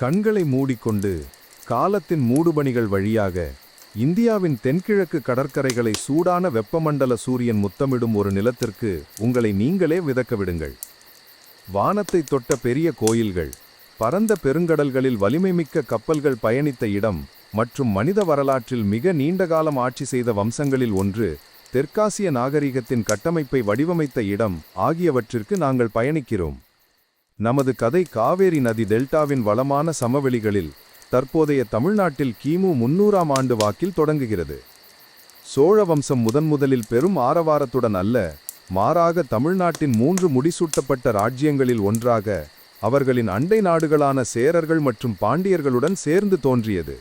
கண்களை மூடிக்கொண்டு காலத்தின் மூடுபனிகள் வழியாக இந்தியாவின் தென்கிழக்கு கடற்கரைகளை சூடான வெப்பமண்டல சூரியன் முத்தமிடும் ஒரு நிலத்திற்கு உங்களை நீங்களே விதக்க விடுங்கள். வானத்தை தொட்ட பெரிய கோயில்கள், பரந்த பெருங்கடல்களில் வலிமைமிக்க கப்பல்கள் பயணித்த இடம் மற்றும் மனித வரலாற்றில் மிக நீண்டகாலம் ஆட்சி செய்த வம்சங்களில் ஒன்று, தெற்காசிய நாகரிகத்தின் கட்டமைப்பை வடிவமைத்த இடம் ஆகியவற்றிற்கு நாங்கள் பயணிக்கிறோம். நமது கதை காவேரி நதி டெல்டாவின் வளமான சமவெளிகளில் தற்போதைய தமிழ்நாட்டில் கிமு 300ஆம் ஆண்டு வாக்கில் தொடங்குகிறது. சோழ வம்சம் முதன்முதலில் பெரும் ஆரவாரத்துடன் அல்ல, மாறாக தமிழ்நாட்டின் 3 முடிசூட்டப்பட்ட ராஜ்யங்களில் ஒன்றாக அவர்களின் அண்டை நாடுகளான சேரர்கள் மற்றும் பாண்டியர்களுடன் சேர்ந்து தோன்றியது.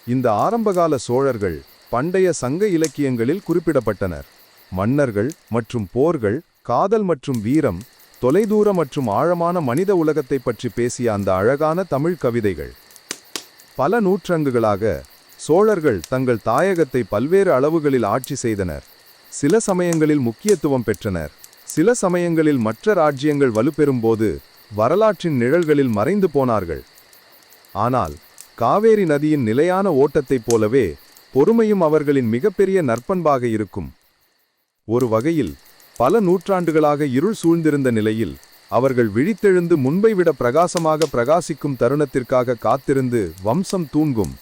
இந்த ஆரம்பகால சோழர்கள் பண்டைய சங்க இலக்கியங்களில் குறிப்பிடப்பட்டனர். மன்னர்கள் மற்றும் போர்கள், காதல் மற்றும் வீரம், தொலைதூர மற்றும் ஆழமான மனித உலகத்தை பற்றி பேசிய அந்த அழகான தமிழ் கவிதைகள். பல நூற்றாண்டுகளாக சோழர்கள் தங்கள் தாயகத்தை பல்வேறு அளவுகளில் ஆட்சி செய்தனர். சில சமயங்களில் முக்கியத்துவம் பெற்றனர், சில சமயங்களில் மற்ற ராஜ்யங்கள் வலுப்பெறும்போது வரலாற்றின் நிழல்களில் மறைந்து போனார்கள். ஆனால் காவேரி நதியின் நிலையான ஓட்டத்தைப் போலவே பொறுமையும் அவர்களின் மிகப்பெரிய நற்பண்பாக இருக்கும். ஒரு வகையில் பல நூற்றாண்டுகளாக இருள் சூழ்ந்திருந்த நிலையில் அவர்கள் விழித்தெழுந்து முன்பை விட பிரகாசமாக பிரகாசிக்கும் தருணத்திற்காக காத்திருந்து வம்சம் தூங்கும்.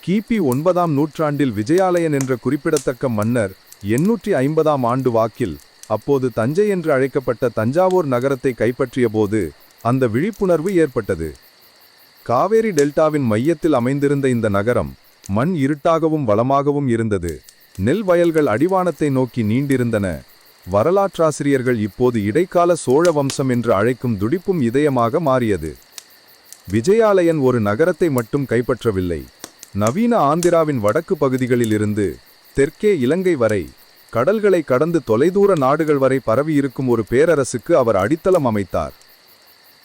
கிபி 9ஆம் நூற்றாண்டில் விஜயாலயன் என்ற குறிப்பிடத்தக்க மன்னர் 850ஆம் ஆண்டு வாக்கில் அப்போது தஞ்சை என்று அழைக்கப்பட்ட தஞ்சாவூர் நகரத்தை கைப்பற்றிய போது அந்த விழிப்புணர்வு ஏற்பட்டது. காவேரி டெல்டாவின் மையத்தில் அமைந்திருந்த இந்த நகரம் மண் இருட்டாகவும் வளமாகவும் இருந்தது. நெல் வயல்கள் அடிவானத்தை நோக்கி நீண்டிருந்தன. வரலாற்றாசிரியர்கள் இப்போது இடைக்கால சோழ வம்சம் என்று அழைக்கும் துடிப்பும் இதயமாக மாறியது. விஜயாலயன் ஒரு நகரத்தை மட்டும் கைப்பற்றவில்லை. நவீன ஆந்திராவின் வடக்கு பகுதிகளில் இருந்து தெற்கே இலங்கை வரை, கடல்களை கடந்து தொலைதூர நாடுகள் வரை பரவியிருக்கும் ஒரு பேரரசுக்கு அவர் அடித்தளம் அமைத்தார்.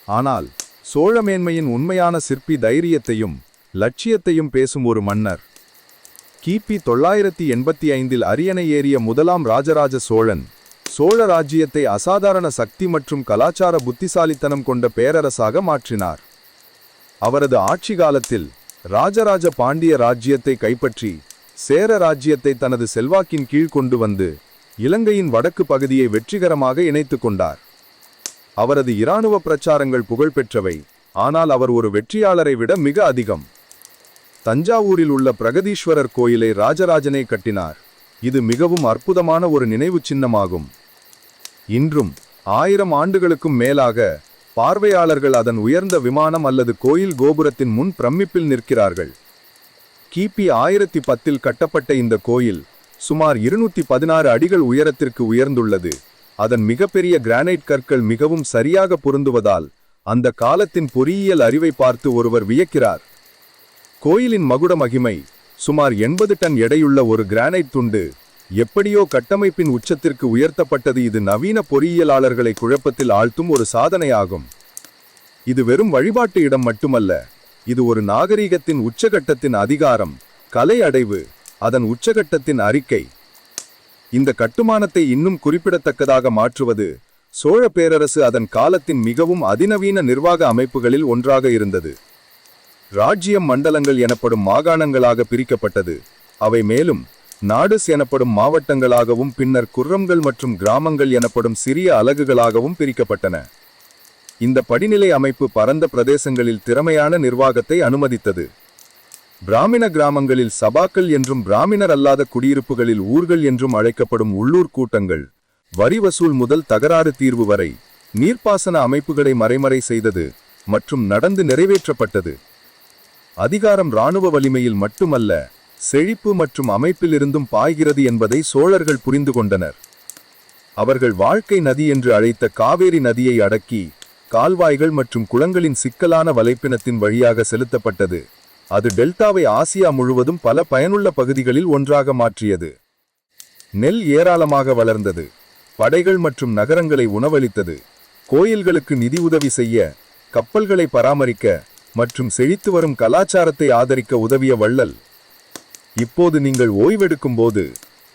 ஆனால் சோழ மேன்மையின் உண்மையான சிற்பி தைரியத்தையும் லட்சியத்தையும் பேசும் ஒரு மன்னர். கிபி 985இல் அரியணை ஏறிய முதலாம் ராஜராஜ சோழன் சோழ ராஜ்யத்தை அசாதாரண சக்தி மற்றும் கலாச்சார புத்திசாலித்தனம் கொண்ட பேரரசாக மாற்றினார். அவரது ஆட்சி காலத்தில் ராஜராஜ பாண்டிய ராஜ்யத்தை கைப்பற்றி சேர ராஜ்யத்தை தனது செல்வாக்கின் கீழ் கொண்டு வந்து இலங்கையின் வடக்கு பகுதியை வெற்றிகரமாக இணைத்து கொண்டார். அவரது இராணுவ பிரச்சாரங்கள் புகழ்பெற்றவை, ஆனால் அவர் ஒரு வெற்றியாளரை விட மிக அதிகம். தஞ்சாவூரில் உள்ள பிரகதீஸ்வரர் கோயிலை ராஜராஜனே கட்டினார். இது மிகவும் அற்புதமான ஒரு நினைவு சின்னமாகும். இன்றும் 1000 ஆண்டுகளுக்கும் மேலாக பார்வையாளர்கள் அதன் உயர்ந்த விமானம் அல்லது கோயில் கோபுரத்தின் முன் பிரமிப்பில் நிற்கிறார்கள். கிபி 1010இல் கட்டப்பட்ட இந்த கோயில் சுமார் 216 அடிகள் உயரத்திற்கு உயர்ந்துள்ளது. அதன் மிகப்பெரிய கிரானைட் கற்கள் மிகவும் சரியாக பொருந்துவதால் அந்த காலத்தின் பொறியியல் அறிவை பார்த்து ஒருவர் வியக்கிறார். கோயிலின் மகுட மகிமை சுமார் 80 டன் எடையுள்ள ஒரு கிரானைட் துண்டு எப்படியோ கட்டமைப்பின் உச்சத்திற்கு உயர்த்தப்பட்டது. இது நவீன பொறியியலாளர்களை குழப்பத்தில் ஆழ்த்தும் ஒரு சாதனையாகும். இது வெறும் வழிபாட்டு இடம் மட்டுமல்ல, இது ஒரு நாகரீகத்தின் உச்சகட்டத்தின் அதிகாரம், கலை அடைவு, அதன் உச்சகட்டத்தின் அறிக்கை. இந்த கட்டுமானத்தை இன்னும் குறிப்பிடத்தக்கதாக மாற்றுவது சோழ பேரரசு அதன் காலத்தின் மிகவும் அதிநவீன நிர்வாக அமைப்புகளில் ஒன்றாக இருந்தது. ராஜ்யம் மண்டலங்கள் எனப்படும் மாகாணங்களாக பிரிக்கப்பட்டது. அவை மேலும் நாடுஸ் எனப்படும் மாவட்டங்களாகவும் பின்னர் குர்ரம்கள் மற்றும் கிராமங்கள் எனப்படும் சிறிய அலகுகளாகவும் பிரிக்கப்பட்டன. இந்த படிநிலை அமைப்பு பரந்த பிரதேசங்களில் திறமையான நிர்வாகத்தை அனுமதித்தது. பிராமண கிராமங்களில் சபாக்கள் என்றும் பிராமணர் அல்லாத குடியிருப்புகளில் ஊர்கள் என்றும் அழைக்கப்படும் உள்ளூர் கூட்டங்கள் வரி வசூல் முதல் தகராறு தீர்வு வரை நீர்ப்பாசன அமைப்புகளை மறைமறை செய்தது மற்றும் நடந்து நிறைவேற்றப்பட்டது. அதிகாரம் இராணுவ வலிமையில் மட்டுமல்ல, செழிப்பு மற்றும் அமைப்பிலிருந்தும் பாய்கிறது என்பதை சோழர்கள் புரிந்து கொண்டனர். அவர்கள் வாழ்க்கை நதி என்று அழைத்த காவேரி நதியை அடக்கி கால்வாய்கள் மற்றும் குளங்களின் சிக்கலான வலைப்பினத்தின் வழியாக செலுத்தப்பட்டது. அது டெல்டாவை ஆசியா முழுவதும் பல பயனுள்ள பகுதிகளில் ஒன்றாக மாற்றியது. நெல் ஏராளமாக வளர்ந்தது, படைகள் மற்றும் நகரங்களை உணவளித்தது, கோயில்களுக்கு நிதி உதவி செய்ய, கப்பல்களை பராமரிக்க மற்றும் செழித்து வரும் கலாச்சாரத்தை ஆதரிக்க உதவிய வள்ளல். இப்போது நீங்கள் ஓய்வெடுக்கும் போது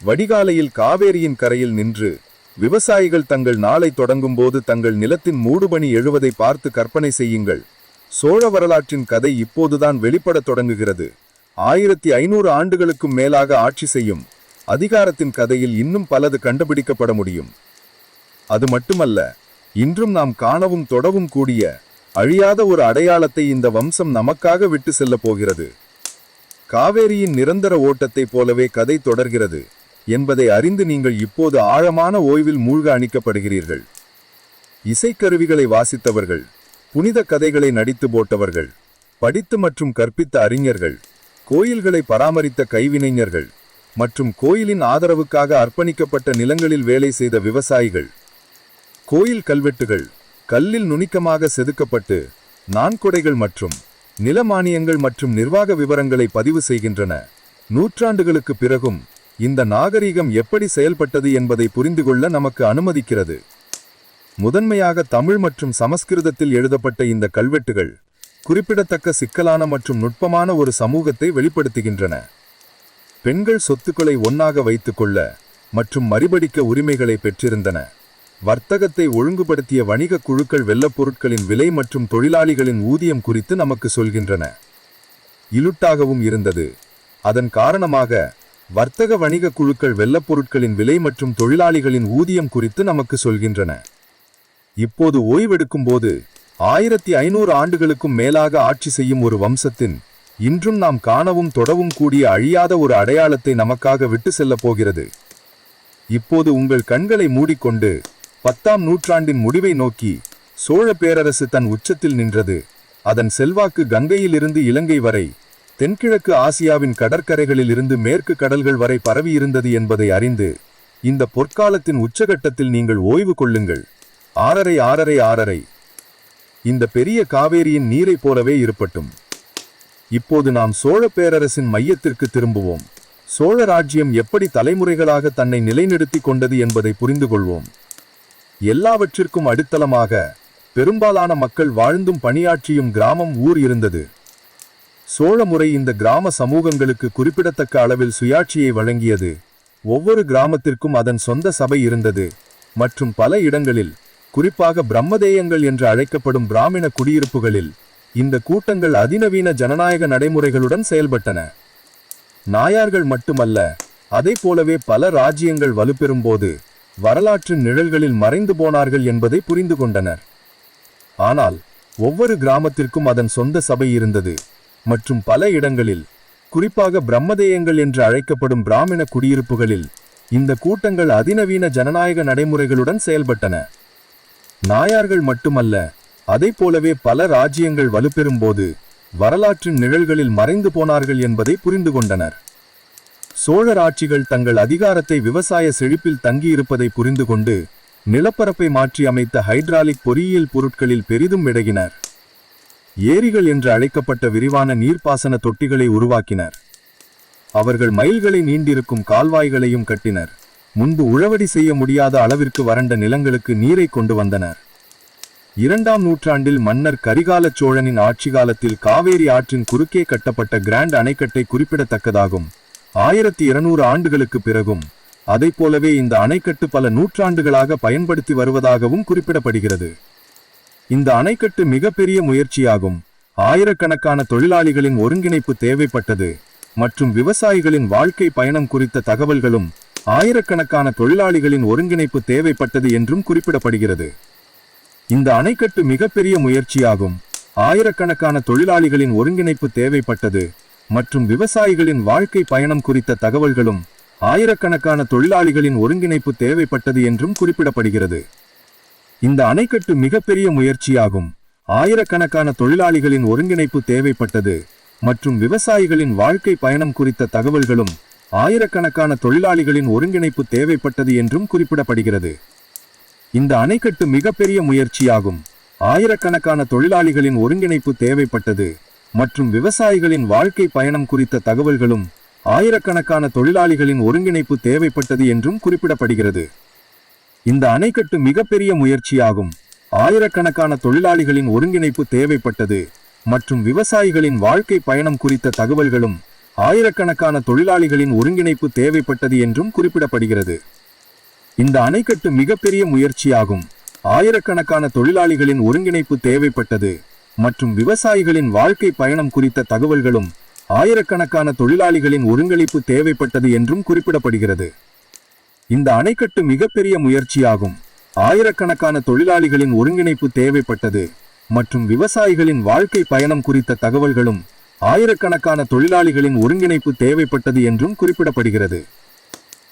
வடிகாலையில் காவேரியின் கரையில் நின்று விவசாயிகள் தங்கள் நாளை தொடங்கும் போது தங்கள் நிலத்தின் மூடுபனி எழுவதை பார்த்து கற்பனை செய்யுங்கள். சோழ வரலாற்றின் கதை இப்போதுதான் வெளிப்படத் தொடங்குகிறது. 1500 ஆண்டுகளுக்கும் மேலாக ஆட்சி செய்யும் அதிகாரத்தின் கதையில் இன்னும் பலது கண்டுபிடிக்கப்பட முடியும். அது மட்டுமல்ல, இன்றும் நாம் காணவும் தொடவும் கூடிய அழியாத ஒரு அடையாளத்தை இந்த வம்சம் நமக்காக விட்டு செல்லப் போகிறது. காவேரியின் நிரந்தர ஓட்டத்தைப் போலவே கதை தொடர்கிறது என்பதை அறிந்து நீங்கள் இப்போது ஆழமான ஓய்வில் மூழ்க அணிக்கப்படுகிறீர்கள். இசைக்கருவிகளை வாசித்தவர்கள், புனித கதைகளை நடித்து போட்டவர்கள், படித்து மற்றும் கற்பித்த அறிஞர்கள், கோயில்களை பராமரித்த கைவினைஞர்கள் மற்றும் கோயிலின் ஆதரவுக்காக அர்ப்பணிக்கப்பட்ட நிலங்களில் வேலை செய்த விவசாயிகள், கோயில் கல்வெட்டுகள் கல்லில் நுணுக்கமாக செதுக்கப்பட்டு நான்கொடைகள் மற்றும் நிலமானியங்கள் மற்றும் நிர்வாக விவரங்களை பதிவு செய்கின்றன. நூற்றாண்டுகளுக்கு பிறகும் இந்த நாகரிகம் எப்படி செயல்பட்டது என்பதை புரிந்து கொள்ள நமக்கு அனுமதிக்கிறது. முதன்மையாக தமிழ் மற்றும் சமஸ்கிருதத்தில் எழுதப்பட்ட இந்த கல்வெட்டுகள் குறிப்பிடத்தக்க சிக்கலான மற்றும் நுட்பமான ஒரு சமூகத்தை வெளிப்படுத்துகின்றன. பெண்கள் சொத்துக்களை ஒன்னாக வைத்துக்கொள்ள மற்றும் மறுபடிக்க உரிமைகளை பெற்றிருந்தன. வர்த்தகத்தை ஒழுங்குபடுத்திய வணிக குழுக்கள் வெள்ளப்பொருட்களின் விலை மற்றும் தொழிலாளிகளின் ஊதியம் குறித்து நமக்கு சொல்கின்றன. இலுட்டாகவும் இருந்தது. அதன் காரணமாக வர்த்தக வணிக குழுக்கள் வெள்ளப்பொருட்களின் விலை மற்றும் தொழிலாளிகளின் ஊதியம் குறித்து நமக்கு சொல்கின்றன. இப்போது ஓய்வெடுக்கும் போது 1500 ஆண்டுகளுக்கும் மேலாக ஆட்சி செய்யும் ஒரு வம்சத்தின் இன்றும் நாம் காணவும் தொடவும் கூடிய அழியாத ஒரு அடையாளத்தை நமக்காக விட்டு செல்லப் போகிறது. இப்போது உங்கள் கண்களை மூடிக்கொண்டு 10ஆம் நூற்றாண்டின் முடிவை நோக்கி சோழ பேரரசு தன் உச்சத்தில் நின்றது. அதன் செல்வாக்கு கங்கையிலிருந்து இலங்கை வரை, தென்கிழக்கு ஆசியாவின் கடற்கரைகளில் இருந்து மேற்கு கடல்கள் வரை பரவியிருந்தது என்பதை அறிந்து இந்த பொற்காலத்தின் உச்சகட்டத்தில் நீங்கள் ஓய்வு கொள்ளுங்கள். 6.5 இந்த பெரிய காவேரியின் நீரை போலவே இருப்பட்டும். இப்போது நாம் சோழ பேரரசின் மையத்திற்கு திரும்புவோம். சோழ ராஜ்யம் எப்படி தலைமுறைகளாக தன்னை நிலைநிறுத்தி கொண்டது என்பதை புரிந்து கொள்வோம். எல்லாவற்றிற்கும் அடித்தளமாக பெரும்பாலான மக்கள் வாழ்ந்தும் பணியாற்றியும் கிராமம் ஊர் இருந்தது. சோழ முறை இந்த கிராம சமூகங்களுக்கு குறிப்பிடத்தக்க அளவில் சுயாட்சியை வழங்கியது. ஒவ்வொரு கிராமத்திற்கும் அதன் சொந்த சபை இருந்தது மற்றும் பல இடங்களில், குறிப்பாக பிரம்மதேயங்கள் என்று அழைக்கப்படும் பிராமண குடியிருப்புகளில், இந்த கூட்டங்கள் அதிநவீன ஜனநாயக நடைமுறைகளுடன் செயல்பட்டன. நாயார்கள் மட்டுமல்ல, அதை போலவே பல ராஜ்யங்கள் வலுப்பெறும்போது வரலாற்றின் நிழல்களில் மறைந்து போனார்கள் என்பதை புரிந்து கொண்டனர். ஆனால் ஒவ்வொரு கிராமத்திற்கும் அதன் சொந்த சபை இருந்தது மற்றும் பல இடங்களில், குறிப்பாக பிரம்மதேயங்கள் என்று அழைக்கப்படும் பிராமண குடியிருப்புகளில், இந்த கூட்டங்கள் அதிநவீன ஜனநாயக நடைமுறைகளுடன் செயல்பட்டன. நாயார்கள் மட்டுமல்ல, அதை போலவே பல ராஜ்யங்கள் வலுப்பெறும்போது வரலாற்றின் நிழல்களில் மறைந்து போனார்கள் என்பதை புரிந்து கொண்டனர். சோழர் ஆட்சிகள் தங்கள் அதிகாரத்தை விவசாய செழிப்பில் தங்கியிருப்பதை புரிந்து கொண்டு நிலப்பரப்பை மாற்றி அமைத்த ஹைட்ராலிக் பொறியியல் பொருட்களில் பெரிதும் விடகினர். ஏரிகள் என்று அழைக்கப்பட்ட விரிவான நீர்ப்பாசன தொட்டிகளை உருவாக்கினர். அவர்கள் மைல்களை நீண்டிருக்கும் கால்வாய்களையும் கட்டினர். முன்பு உழவடி செய்ய முடியாத அளவிற்கு வறண்ட நிலங்களுக்கு நீரை கொண்டு வந்தனர். 2ஆம் நூற்றாண்டில் மன்னர் கரிகால சோழனின் ஆட்சி காலத்தில் காவேரி ஆற்றின் குறுக்கே கட்டப்பட்ட கிராண்ட் அணைக்கட்டை குறிப்பிடத்தக்கதாகும். 1200 ஆண்டுகளுக்கு பிறகும் அதை போலவே இந்த அணைக்கட்டு பல நூற்றாண்டுகளாக பயன்படுத்தி வருவதாகவும் குறிப்பிடப்படுகிறது. இந்த அணைக்கட்டு மிகப்பெரிய முயற்சியாகும். ஆயிரக்கணக்கான தொழிலாளிகளின் ஒருங்கிணைப்பு தேவைப்பட்டது மற்றும் விவசாயிகளின் வாழ்க்கை பயணம் குறித்த தகவல்களும் ஆயிரக்கணக்கான தொழிலாளிகளின் ஒருங்கிணைப்பு தேவைப்பட்டது என்றும் குறிப்பிடப்படுகிறது. இந்த அணைக்கட்டு மிகப்பெரிய முயற்சியாகும். ஆயிரக்கணக்கான தொழிலாளிகளின் ஒருங்கிணைப்பு தேவைப்பட்டது மற்றும் விவசாயிகளின் வாழ்க்கை பயணம் குறித்த தகவல்களும் ஆயிரக்கணக்கான தொழிலாளிகளின் ஒருங்கிணைப்பு தேவைப்பட்டது என்றும் குறிப்பிடப்படுகிறது. இந்த அணைக்கட்டு மிகப்பெரிய முயற்சியாகும். ஆயிரக்கணக்கான தொழிலாளிகளின் ஒருங்கிணைப்பு தேவைப்பட்டது மற்றும் விவசாயிகளின் வாழ்க்கை பயணம் குறித்த தகவல்களும் ஆயிரக்கணக்கான தொழிலாளிகளின் ஒருங்கிணைப்பு தேவைப்பட்டது என்றும் குறிப்பிடப்படுகிறது. இந்த அணைக்கட்டு மிகப்பெரிய முயற்சியாகும். ஆயிரக்கணக்கான தொழிலாளிகளின் ஒருங்கிணைப்பு தேவைப்பட்டது மற்றும் விவசாயிகளின் வாழ்க்கை பயணம் குறித்த தகவல்களும் ஆயிரக்கணக்கான தொழிலாளிகளின் ஒருங்கிணைப்பு தேவைப்பட்டது என்றும் குறிப்பிடப்படுகிறது. இந்த அணைக்கட்டு மிகப்பெரிய முயற்சியாகும். ஆயிரக்கணக்கான தொழிலாளிகளின் ஒருங்கிணைப்பு தேவைப்பட்டது மற்றும் விவசாயிகளின் வாழ்க்கை பயணம் குறித்த தகவல்களும் ஆயிரக்கணக்கான தொழிலாளிகளின் ஒருங்கிணைப்பு தேவைப்பட்டது என்றும் குறிப்பிடப்படுகிறது. இந்த அணைக்கட்டு மிகப்பெரிய முயற்சியாகும். ஆயிரக்கணக்கான தொழிலாளிகளின் ஒருங்கிணைப்பு தேவைப்பட்டது மற்றும் விவசாயிகளின் வாழ்க்கை பயணம் குறித்த தகவல்களும் ஆயிரக்கணக்கான தொழிலாளிகளின் ஒருங்கிணைப்பு தேவைப்பட்டது என்றும் குறிப்பிடப்படுகிறது. இந்த அணைக்கட்டு மிகப்பெரிய முயற்சியாகும். ஆயிரக்கணக்கான தொழிலாளிகளின் ஒருங்கிணைப்பு தேவைப்பட்டது மற்றும் விவசாயிகளின் வாழ்க்கை பயணம் குறித்த தகவல்களும் ஆயிரக்கணக்கான தொழிலாளிகளின் ஒருங்கிணைப்பு தேவைப்பட்டது என்றும் குறிப்பிடப்படுகிறது.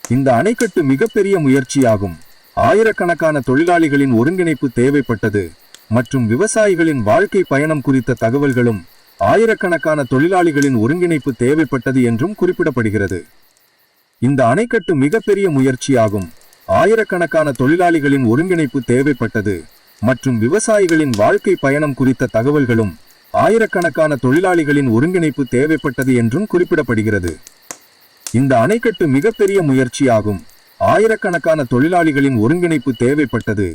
இந்த அணைக்கட்டு மிகப்பெரிய முயற்சியாகும். ஆயிரக்கணக்கான தொழிலாளிகளின் ஒருங்கிணைப்பு தேவைப்பட்டது மற்றும் விவசாயிகளின் வாழ்க்கை பயணம் குறித்த தகவல்களும் ஆயிரக்கணக்கான தொழிலாளிகளின் ஒருங்கிணைப்பு தேவைப்பட்டது என்றும் குறிப்பிடப்படுகிறது. இந்த அணைக்கட்டு மிகப்பெரிய முயற்சியாகும். ஆயிரக்கணக்கான தொழிலாளிகளின் ஒருங்கிணைப்பு தேவைப்பட்டது மற்றும் விவசாயிகளின் வாழ்க்கை பயணம் குறித்த தகவல்களும் ஆயிரக்கணக்கான தொழிலாளிகளின் ஒருங்கிணைப்பு தேவைப்பட்டது என்றும் குறிப்பிடப்படுகிறது. இந்த அணைக்கட்டு மிகப்பெரிய முயற்சியாகும். ஆயிரக்கணக்கான தொழிலாளிகளின் ஒருங்கிணைப்பு தேவைப்பட்டது